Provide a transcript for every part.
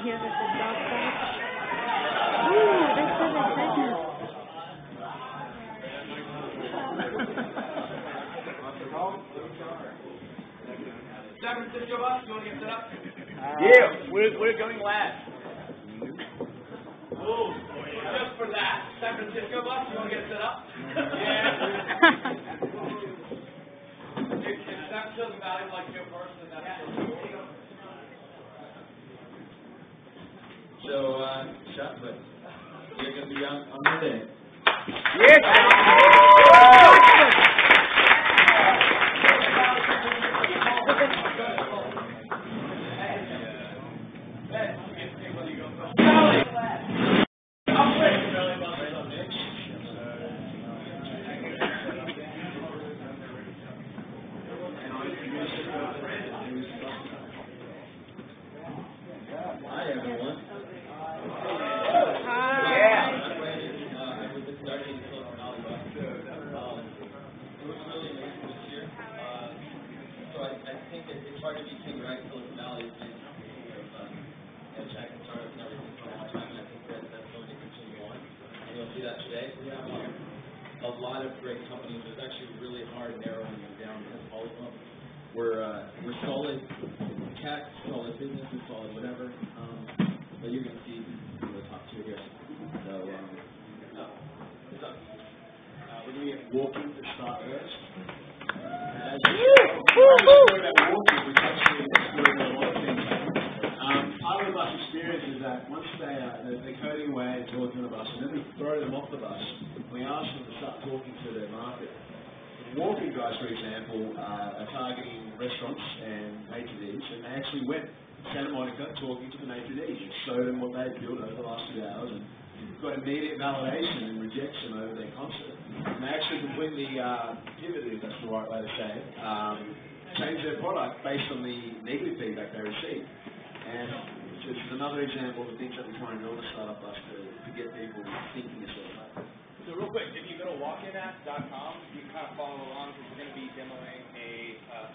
here with the dog fight. Ooh, that's so exciting. San Francisco bus, you want to get set up? Yeah, we're going last. Oh, just for that. San Francisco bus, you want to get set up? Yeah. If San Francisco Valley would like to go first, then that's So, Chocolate, you're going to be on Monday. Yes. Hi, everyone. It's hard to be King right Silicon Valley. It's been tech and startups and everything for a long time, and I think that's going to continue on. And you'll see that today. We have a lot of great companies. It's actually really hard narrowing them down because all of them we're solid tech, solid businesses, solid whatever. But you're going to see the top two here. So what's up? We're going to get walking to start first. Part of the bus experience is that once they're coding away and talking on the bus, and then we throw them off the bus, we ask them to start talking to their market. The walking guys, for example, are targeting restaurants and maitre d's, and they actually went to Santa Monica talking to the maitre d's and showed them what they'd built over the last 2 hours, and got immediate validation and rejection over their concert. And they actually completely pivoted, if that's the right way to say it, changed their product based on the negative feedback they received. And this is another example of the things that we're trying to do on the startup bus to get people thinking this sort of way. So real quick, if you go to walkinapp.com, you can kind of follow along because we're going to be demoing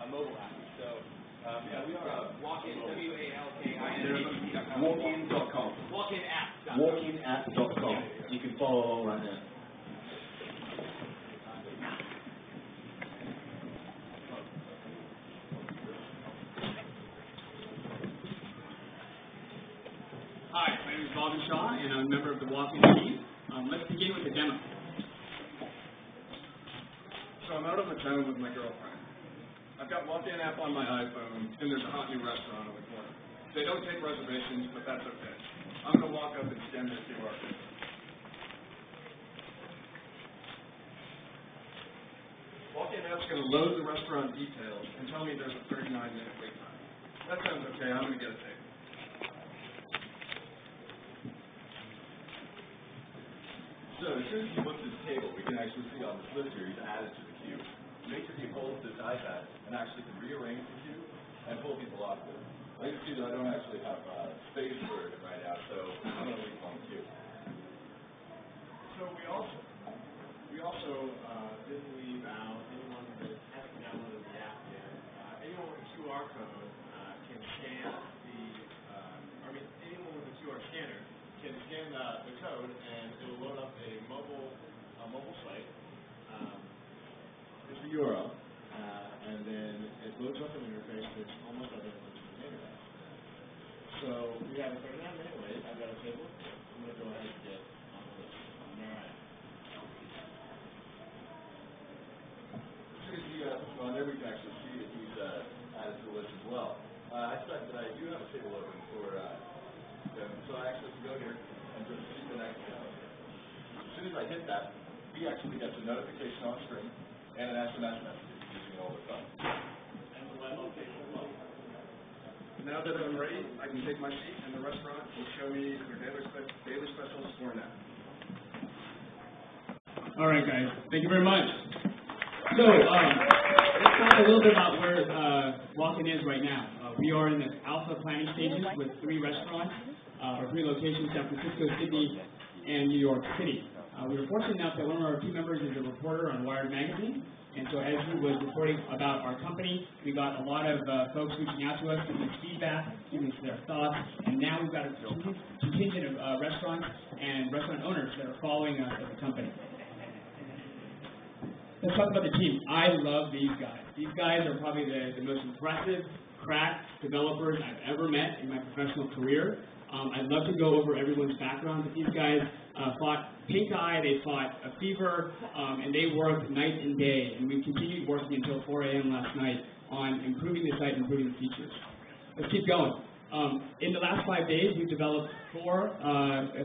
a mobile app. So we are walkin, WALKIN.com. Walkin.com. Walkinapp.com. Walkinapp.com. You can follow along right now. Hi, my name is Baldwin Shaw, and I'm a member of the Walk-In team. Let's begin with the demo. So I'm out on the town with my girlfriend. I've got Walk-In app on my iPhone, and there's a hot new restaurant on the corner. They don't take reservations, but that's okay. I'm going to walk up and scan their QR code. Walk-In app's going to load the restaurant details and tell me there's a 39-minute wait time. That sounds okay. I'm going to get a table. So as soon as you book this table, we can actually see on this list here, he's added to the queue. Make sure he holds this iPad and actually can rearrange the queue and pull people off of it. I can see that I don't actually have space for it right now, so I'm going to leave on the queue. So we also didn't leave out anyone that hasn't downloaded the app yet. Anyone with a QR code can scan anyone with a QR scanner can scan the code, and it'll load up a mobile site. It's the URL, and then it loads up an interface that's almost identical to the internet. So we have a 39-minute wait. I've got a table. I'm going to go ahead and get on the list. All right. As soon as he puts on there, we can actually see that he's added to the list as well. I suspect that I do have a table open for them, so I actually can go here and just see the next one. As soon as I hit that, he actually gets a notification on screen and an SMS message using all the phone. And the web location as well. Now that I'm ready, I can take my seat, and the restaurant will show me their daily specials for now. All right, guys. Thank you very much. So, let's talk a little bit about where Walk-In is right now. We are in the alpha planning stages with 3 restaurants, or 3 locations: San Francisco, Sydney, and New York City. We were fortunate enough that one of our team members is a reporter on Wired Magazine, And so as we was reporting about our company, we got a lot of folks reaching out to us, giving us feedback, giving us their thoughts, and now we've got a contingent of restaurants and restaurant owners that are following us as a company. Let's talk about the team. I love these guys. These guys are probably the most impressive, crack developers I've ever met in my professional career. I'd love to go over everyone's background, but these guys fought pink eye, they fought a fever, and they worked night and day, and we continued working until 4 a.m. last night on improving the site and improving the features. Let's keep going. In the last 5 days, we've developed 4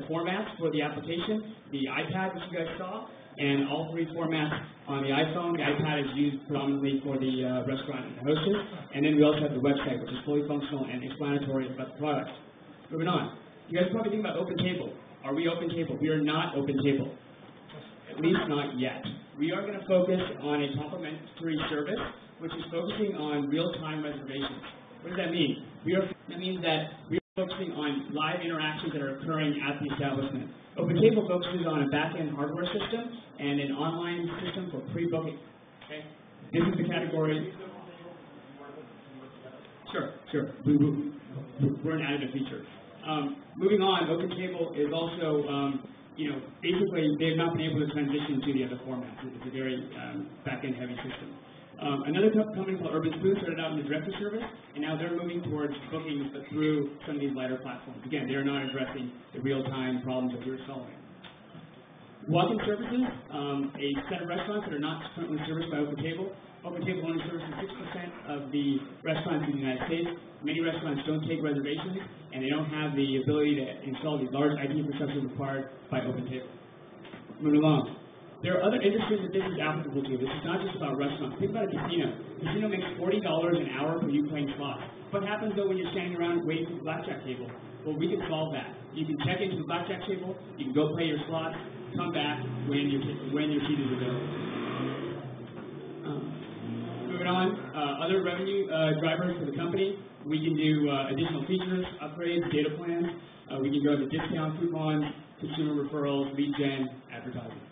formats for the application: the iPad, which you guys saw, and all 3 formats on the iPhone. The iPad is used predominantly for the restaurant and hostess, and then we also have the website, which is fully functional and explanatory about the product. Moving on. You guys are probably thinking about OpenTable. Are we OpenTable? We are not OpenTable, at least not yet. We are going to focus on a complimentary service, which is focusing on real-time reservations. What does that mean? That means that we are focusing on live interactions that are occurring at the establishment. OpenTable focuses on a back-end hardware system and an online system for pre-booking. Okay? This is the category. Sure. We're an additive feature. Moving on, OpenTable is also, basically they've not been able to transition to the other formats. It's a very back-end heavy system. Another company called Urban Spoon started out in the directory service, and now they're moving towards bookings, but through some of these lighter platforms. Again, they're not addressing the real-time problems that we're solving. Walk-in services, a set of restaurants that are not currently serviced by OpenTable. OpenTable only services 6% of the restaurants in the United States. Many restaurants don't take reservations, and they don't have the ability to install the large IT infrastructure required by OpenTable. Moving along. There are other industries that this is applicable to. This is not just about restaurants. Think about a casino. A casino makes $40 an hour for you playing slots. What happens, though, when you're standing around waiting for the blackjack table? Well, we can solve that. You can check into the blackjack table, you can go play your slots, come back when your seat is available. Moving on, other revenue drivers for the company. We can do additional features, upgrades, data plans. We can go to discount coupons, consumer referrals, lead gen, advertising.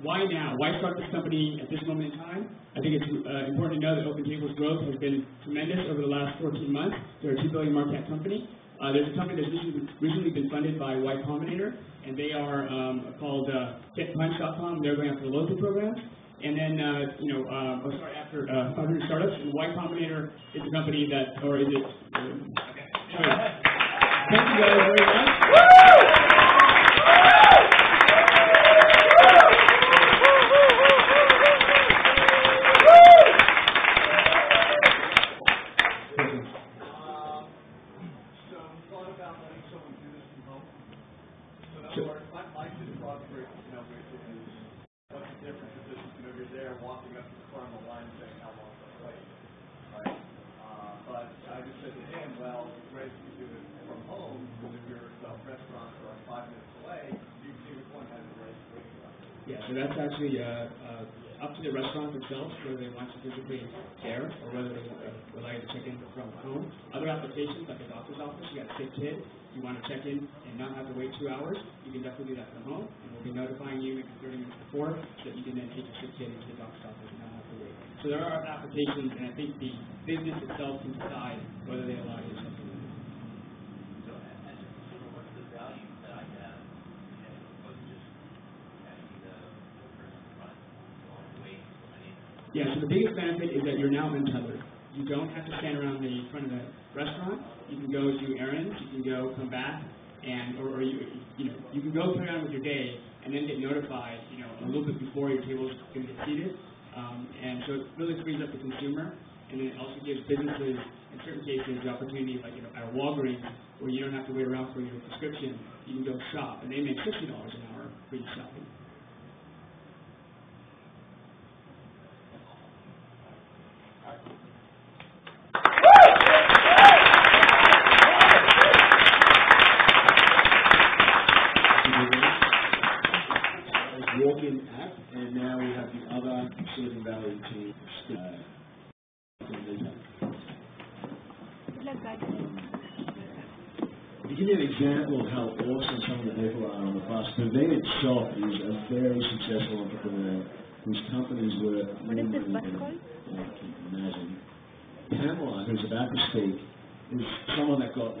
Why now? Why start this company at this moment in time? I think it's important to know that OpenTable's growth has been tremendous over the last 14 months. They're a $2 billion market cap company. There's a company that's recently been funded by Y Combinator, and they are called GetPunch.com. They're going after the local programs. And then, after 500 startups, and Y Combinator is a company that, or is it? Thank you guys very much. Walking up to the front of the line saying how long to wait, right? But I just said to him, well, it's great if you do it from home, because if you're a restaurant or 5 minutes away, you can see which one has the right waiting time. Yeah, so that's actually up to the restaurant themselves, whether they want you physically there or whether they would like to check in from home. Other applications, like a doctor's office, you got a sick kid, you want to check in and not have to wait 2 hours, you can definitely do that from home, and we'll be notifying you maybe 30 minutes before so that you can then take your sick kid into the doctor's office and not have to wait. So there are applications, and I think the business itself can decide whether they allow you to check in. So, as a consumer, what's the value that I have as opposed to just having the person front going to wait so many? Yeah, so the biggest benefit is that you're now untethered. You don't have to stand around the front of the restaurant. You can go do errands. You can go come back, and or you can go carry on with your day, and then get notified, a little bit before your table is going to get seated. And so it really frees up the consumer, and then it also gives businesses, in certain cases, the opportunity, like at a Walgreens, where you don't have to wait around for your prescription. You can go shop, and they make $60 an hour for you shopping. Walk-in app, and now we have the other Silicon Valley team. To give you an example of how awesome some of the people are on the bus, Naveen itself is a very successful entrepreneur. whose companies were What is this bus than called? I can imagine. Pamela, who's about to speak, is someone that got